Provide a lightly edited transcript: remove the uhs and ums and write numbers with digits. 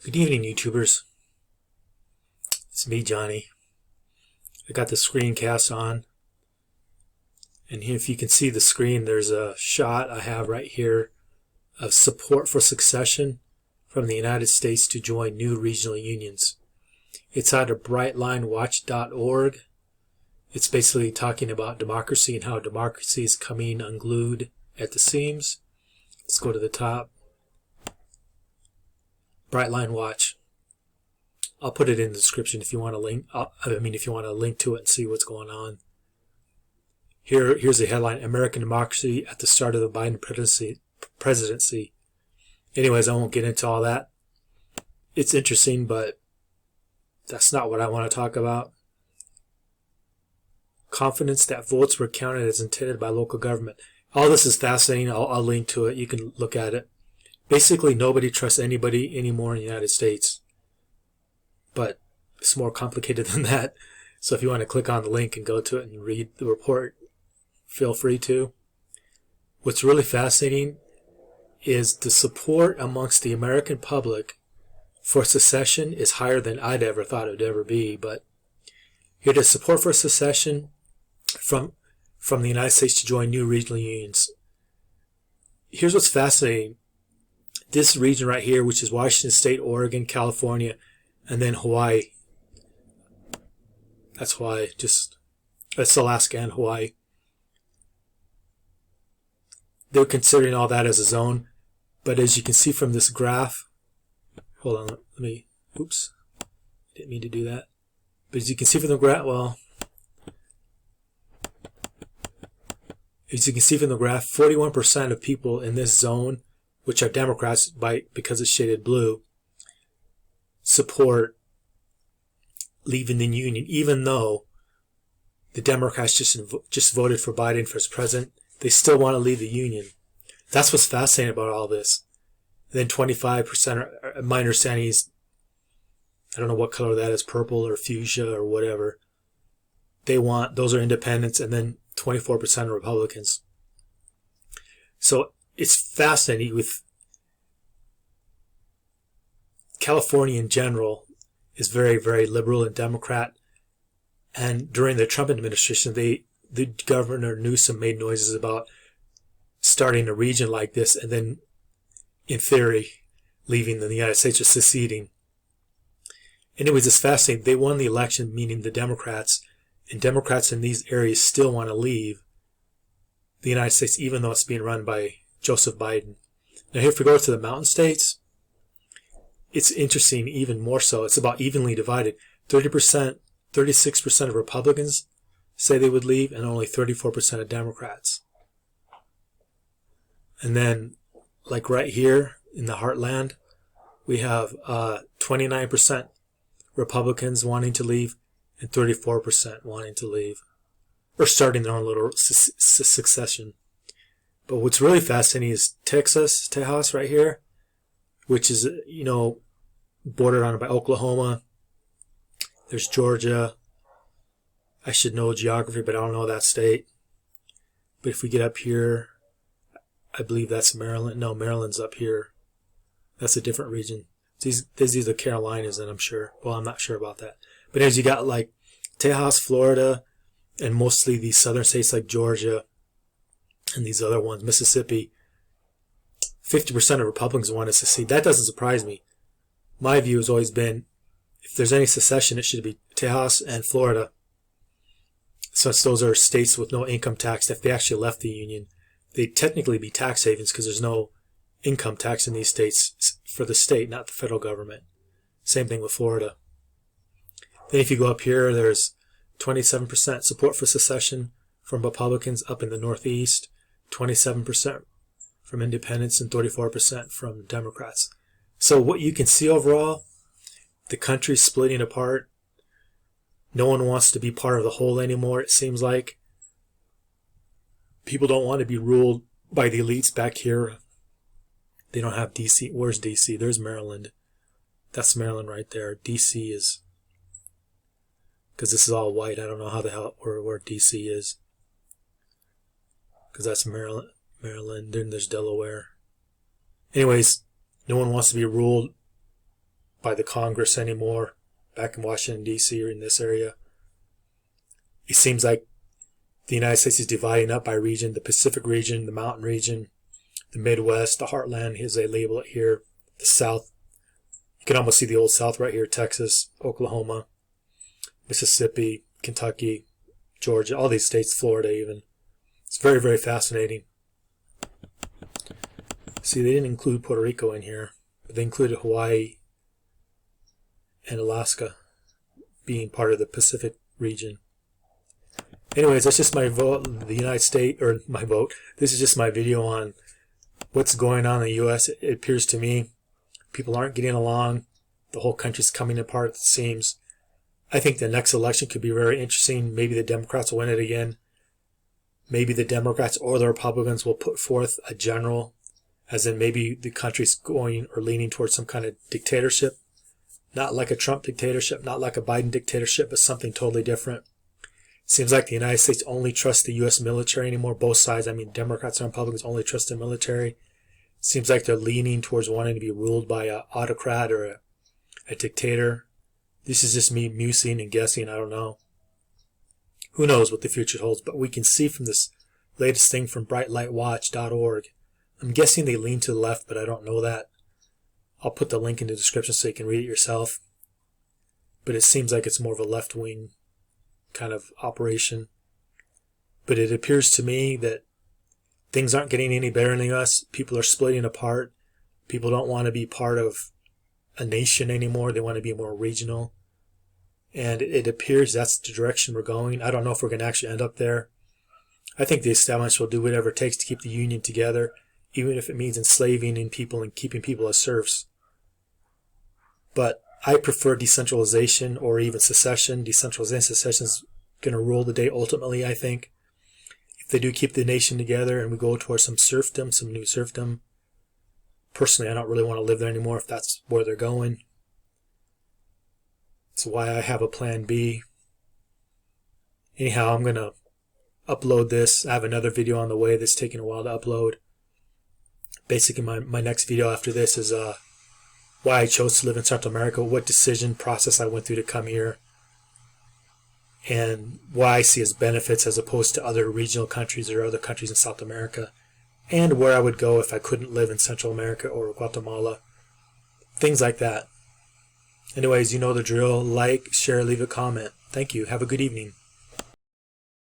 Good evening, YouTubers. It's me, Johnny. I got the screencast on, and here, if you can see the screen, there's a shot I have right here of support for secession from the United States to join new regional unions. It's out of brightlinewatch.org. It's basically talking about democracy and how democracy is coming unglued at the seams. Let's go to the top. Brightline Watch. I'll put it in the description if you want to link. If you want to link to it and see what's going on. Here's the headline: American democracy at the start of the Biden presidency. Anyways, I won't get into all that. It's interesting, but that's not what I want to talk about. Confidence that votes were counted as intended by local government. All this is fascinating. I'll link to it. You can look at it. Basically, nobody trusts anybody anymore in the United States. But it's more complicated than that. So if you want to click on the link and go to it and read the report, feel free to. What's really fascinating is the support amongst the American public for secession is higher than I'd ever thought it would ever be. But here it is: support for secession from the United States to join new regional unions. Here's what's fascinating. This region right here, which is Washington State, Oregon, California, and then Hawaii. That's Hawaii. That's Alaska and Hawaii. They're considering all that as a zone. But as you can see from this graph, hold on, oops, didn't mean to do that. But as you can see from the graph, as you can see from the graph, 41% of people in this zone, which are Democrats because it's shaded blue, support leaving the union, even though the Democrats just voted for Biden for his president. They still want to leave the union. That's what's fascinating about all this. And then 25%, my understanding is, I don't know what color that is, purple or fuchsia or whatever. Those are independents, and then 24% are Republicans. So it's fascinating. With California in general is very, very liberal and Democrat. And during the Trump administration, the Governor Newsom made noises about starting a region like this and then, in theory, leaving the United States or seceding. Anyways, it's fascinating. They won the election, meaning the Democrats, and Democrats in these areas still want to leave the United States, even though it's being run by Joseph Biden. Now here, if we go to the mountain states, it's interesting even more so. It's about evenly divided. 30%, 36% of Republicans say they would leave, and only 34% of Democrats. And then, like right here in the heartland, we have 29% Republicans wanting to leave and 34% wanting to leave, or starting their own little succession. But what's really fascinating is Tejas right here, which is, bordered on by Oklahoma. There's Georgia. I should know geography, but I don't know that state. But if we get up here, I believe that's Maryland. No, Maryland's up here. That's a different region. These are the Carolinas, and I'm sure. Well, I'm not sure about that. But as you got like Tejas, Florida, and mostly these southern states like Georgia and these other ones, Mississippi, 50% of Republicans want to secede. That doesn't surprise me. My view has always been, if there's any secession, it should be Tejas and Florida, since those are states with no income tax. If they actually left the union, they'd technically be tax havens because there's no income tax in these states for the state, not the federal government. Same thing with Florida. Then if you go up here, there's 27% support for secession from Republicans up in the Northeast, 27% from independents, and 34% from Democrats. So what you can see overall, the country's splitting apart. No one wants to be part of the whole anymore, it seems like. People don't want to be ruled by the elites back here. They don't have D.C. Where's D.C.? There's Maryland. That's Maryland right there. D.C. is... because this is all white. I don't know how the hell where D.C. is. Because that's Maryland. Then there's Delaware. Anyways, no one wants to be ruled by the Congress anymore back in Washington, D.C. or in this area. It seems like the United States is dividing up by region, the Pacific region, the mountain region, the Midwest, the heartland, as they label it here, the South. You can almost see the old South right here, Texas, Oklahoma, Mississippi, Kentucky, Georgia, all these states, Florida even. It's very, very fascinating. See, they didn't include Puerto Rico in here, but they included Hawaii and Alaska being part of the Pacific region. Anyways, that's just my vote, the United States, or my vote. This is just my video on what's going on in the U.S. It appears to me people aren't getting along. The whole country's coming apart, it seems. I think the next election could be very interesting. Maybe the Democrats will win it again. Maybe the Democrats or the Republicans will put forth a general, as in maybe the country's going or leaning towards some kind of dictatorship. Not like a Trump dictatorship, not like a Biden dictatorship, but something totally different. Seems like the United States only trusts the U.S. military anymore. Both sides, I mean, Democrats and Republicans only trust the military. Seems like they're leaning towards wanting to be ruled by an autocrat or a dictator. This is just me musing and guessing. I don't know. Who knows what the future holds? But we can see from this latest thing from brightlightwatch.org. I'm guessing they lean to the left, but I don't know that. I'll put the link in the description so you can read it yourself. But it seems like it's more of a left-wing kind of operation. But it appears to me that things aren't getting any better in the U.S. People are splitting apart. People don't want to be part of a nation anymore. They want to be more regional. And it appears that's the direction we're going. I don't know if we're going to actually end up there. I think the establishment will do whatever it takes to keep the union together, even if it means enslaving people and keeping people as serfs. But I prefer decentralization or even secession. Decentralization, secession is going to rule the day ultimately, I think. If they do keep the nation together and we go towards some serfdom, some new serfdom, personally, I don't really want to live there anymore if that's where they're going. That's why I have a plan B. Anyhow, I'm going to upload this. I have another video on the way that's taking a while to upload. Basically, my next video after this is why I chose to live in Central America, what decision process I went through to come here, and why I see as benefits as opposed to other regional countries or other countries in South America, and where I would go if I couldn't live in Central America or Guatemala. Things like that. Anyways, you know the drill. Like, share, leave a comment. Thank you. Have a good evening.